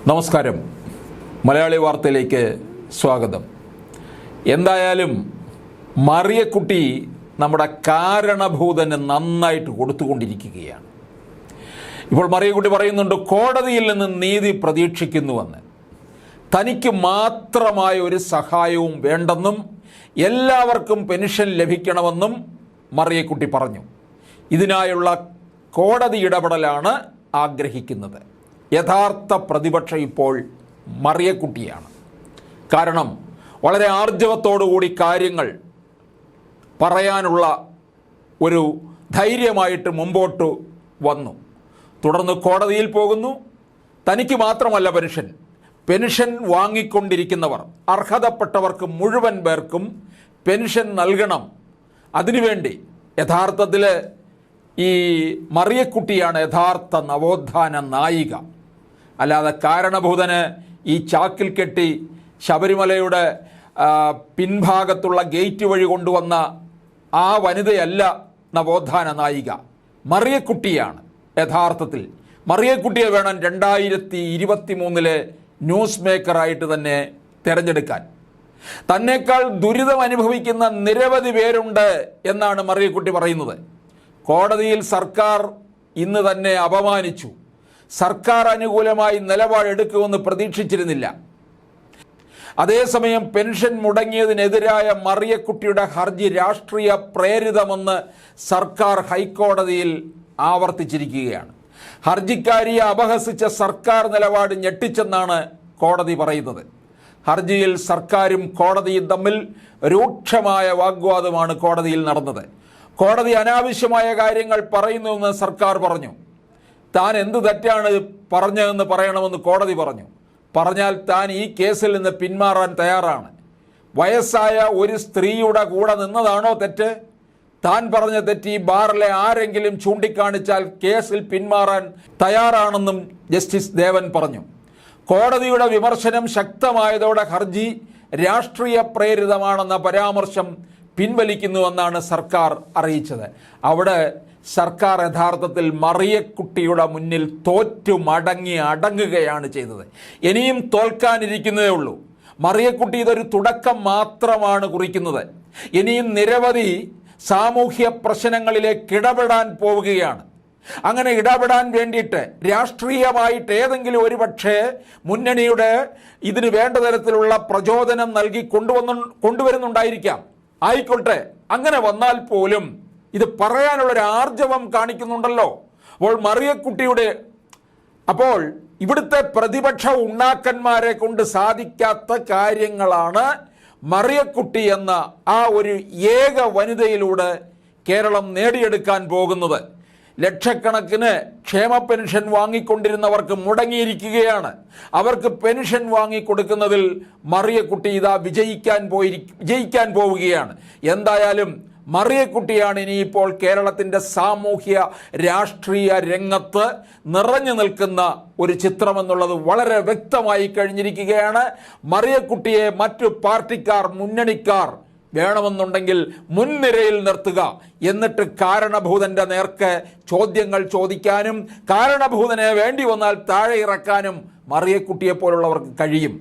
നമസ്കാരം. മലയാളി വാർത്തയിലേക്ക് സ്വാഗതം. എന്തായാലും മറിയക്കുട്ടി നമ്മുടെ കാരണഭൂതന് നന്നായിട്ട് കൊടുത്തുകൊണ്ടിരിക്കുകയാണ്. ഇപ്പോൾ മറിയക്കുട്ടി പറയുന്നുണ്ട്, കോടതിയിൽ നിന്ന് നീതി പ്രതീക്ഷിക്കുന്നുവെന്ന്. തനിക്ക് മാത്രമായ ഒരു സഹായവും വേണ്ടെന്നും എല്ലാവർക്കും പെൻഷൻ ലഭിക്കണമെന്നും മറിയക്കുട്ടി പറഞ്ഞു. ഇതിനായുള്ള കോടതി ഇടപെടലാണ് ആഗ്രഹിക്കുന്നത്. യഥാർത്ഥ പ്രതിപക്ഷം ഇപ്പോൾ മറിയക്കുട്ടിയാണ്. കാരണം വളരെ ആർജവത്തോടുകൂടി കാര്യങ്ങൾ പറയാനുള്ള ഒരു ധൈര്യമായിട്ട് മുമ്പോട്ട് വന്നു. തുടർന്ന് കോടതിയിൽ പോകുന്നു. തനിക്ക് മാത്രമല്ല പെൻഷൻ വാങ്ങിക്കൊണ്ടിരിക്കുന്നവർ, അർഹതപ്പെട്ടവർക്ക് മുഴുവൻ പേർക്കും പെൻഷൻ നൽകണം. അതിനുവേണ്ടി യഥാർത്ഥത്തിൽ ഈ മറിയക്കുട്ടിയാണ് യഥാർത്ഥ നവോത്ഥാന നായിക. അല്ലാതെ കാരണഭൂതന് ഈ ചാക്കിൽ കെട്ടി ശബരിമലയുടെ പിൻഭാഗത്തുള്ള ഗേറ്റ് വഴി കൊണ്ടുവന്ന ആ വനിതയല്ല നവോത്ഥാന നായിക. മറിയക്കുട്ടിയാണ് യഥാർത്ഥത്തിൽ. മറിയക്കുട്ടിയെ വേണം 2023 ന്യൂസ് മേക്കറായിട്ട് തന്നെ തിരഞ്ഞെടുക്കാൻ. തന്നേക്കാൾ ദുരിതം അനുഭവിക്കുന്ന നിരവധി പേരുണ്ട് എന്നാണ് മറിയക്കുട്ടി പറയുന്നത്. കോടതിയിൽ സർക്കാർ ഇന്ന് തന്നെ അപമാനിച്ചു. സർക്കാർ അനുകൂലമായി നിലപാടെടുക്കുമെന്ന് പ്രതീക്ഷിച്ചിരുന്നില്ല. അതേസമയം പെൻഷൻ മുടങ്ങിയതിനെതിരായ മറിയക്കുട്ടിയുടെ ഹർജി രാഷ്ട്രീയ പ്രേരിതമെന്ന് സർക്കാർ ഹൈക്കോടതിയിൽ ആവർത്തിച്ചിരിക്കുകയാണ്. ഹർജിക്കാരിയെ അപഹസിച്ച സർക്കാർ നിലപാട് ഞെട്ടിച്ചെന്നാണ് കോടതി പറയുന്നത്. ഹർജിയിൽ സർക്കാരും കോടതിയും തമ്മിൽ രൂക്ഷമായ വാഗ്വാദമാണ് കോടതിയിൽ നടന്നത്. കോടതി അനാവശ്യമായ കാര്യങ്ങൾ പറയുന്നുവെന്ന് സർക്കാർ പറഞ്ഞു. താൻ എന്ത് തെറ്റാണ് പറഞ്ഞതെന്ന് പറയണമെന്ന് കോടതി പറഞ്ഞു. പറഞ്ഞാൽ താൻ ഈ കേസിൽ നിന്ന് പിന്മാറാൻ തയ്യാറാണ്. വയസ്സായ ഒരു സ്ത്രീയുടെ കൂടെ നിന്നതാണോ തെറ്റ്? താൻ പറഞ്ഞ തെറ്റ് ഈ ബാറിലെ ആരെങ്കിലും ചൂണ്ടിക്കാണിച്ചാൽ കേസിൽ പിന്മാറാൻ തയ്യാറാണെന്നും ജസ്റ്റിസ് ദേവൻ പറഞ്ഞു. കോടതിയുടെ വിമർശനം ശക്തമായതോടെ ഹർജി രാഷ്ട്രീയ പ്രേരിതമാണെന്ന പരാമർശം പിൻവലിക്കുന്നുവെന്നാണ് സർക്കാർ അറിയിച്ചത്. അവിടെ സർക്കാർ യഥാർത്ഥത്തിൽ മറിയക്കുട്ടിയുടെ മുന്നിൽ തോറ്റു അടങ്ങുകയാണ് ചെയ്തത്. ഇനിയും തോൽക്കാനിരിക്കുന്നതേ ഉള്ളൂ. മറിയക്കുട്ടി ഇതൊരു തുടക്കം മാത്രമാണ് കുറിക്കുന്നത്. ഇനിയും നിരവധി സാമൂഹ്യ പ്രശ്നങ്ങളിലേക്ക് ഇടപെടാൻ പോവുകയാണ്. അങ്ങനെ ഇടപെടാൻ വേണ്ടിയിട്ട് രാഷ്ട്രീയമായിട്ട് ഏതെങ്കിലും ഒരു പക്ഷേ മുന്നണിയുടെ ഇതിന് വേണ്ട തരത്തിലുള്ള പ്രചോദനം നൽകി കൊണ്ടുവരുന്നുണ്ടായിരിക്കാം. ആയിക്കോട്ടെ, അങ്ങനെ വന്നാൽ പോലും ഇത് പറയാനുള്ളൊരു ആർജവം കാണിക്കുന്നുണ്ടല്ലോ. അപ്പോൾ ഇവിടുത്തെ പ്രതിപക്ഷ ഉണ്ണാക്കന്മാരെ കൊണ്ട് സാധിക്കാത്ത കാര്യങ്ങളാണ് മറിയക്കുട്ടി എന്ന ആ ഒരു ഏക വനിതയിലൂടെ കേരളം നേടിയെടുക്കാൻ പോകുന്നത്. ലക്ഷക്കണക്കിന് ക്ഷേമ പെൻഷൻ വാങ്ങിക്കൊണ്ടിരുന്നവർക്ക് മുടങ്ങിയിരിക്കുകയാണ്. അവർക്ക് പെൻഷൻ വാങ്ങിക്കൊടുക്കുന്നതിൽ മറിയക്കുട്ടി ഇതാ വിജയിക്കാൻ പോവുകയാണ്. എന്തായാലും മറിയക്കുട്ടിയാണ് ഇനിയിപ്പോൾ കേരളത്തിൻ്റെ സാമൂഹ്യ രാഷ്ട്രീയ രംഗത്ത് നിറഞ്ഞു നിൽക്കുന്ന ഒരു ചിത്രമെന്നുള്ളത് വളരെ വ്യക്തമായി കഴിഞ്ഞിരിക്കുകയാണ്. മറിയക്കുട്ടിയെ മറ്റു പാർട്ടിക്കാർ, മുന്നണിക്കാർ വേണമെന്നുണ്ടെങ്കിൽ മുൻനിരയിൽ നിർത്തുക. എന്നിട്ട് കാരണഭൂതൻ്റെ നേർക്ക് ചോദ്യങ്ങൾ ചോദിക്കാനും കാരണഭൂതനെ വേണ്ടി വന്നാൽ താഴെ ഇറക്കാനും മറിയക്കുട്ടിയെപ്പോലുള്ളവർക്ക് കഴിയും.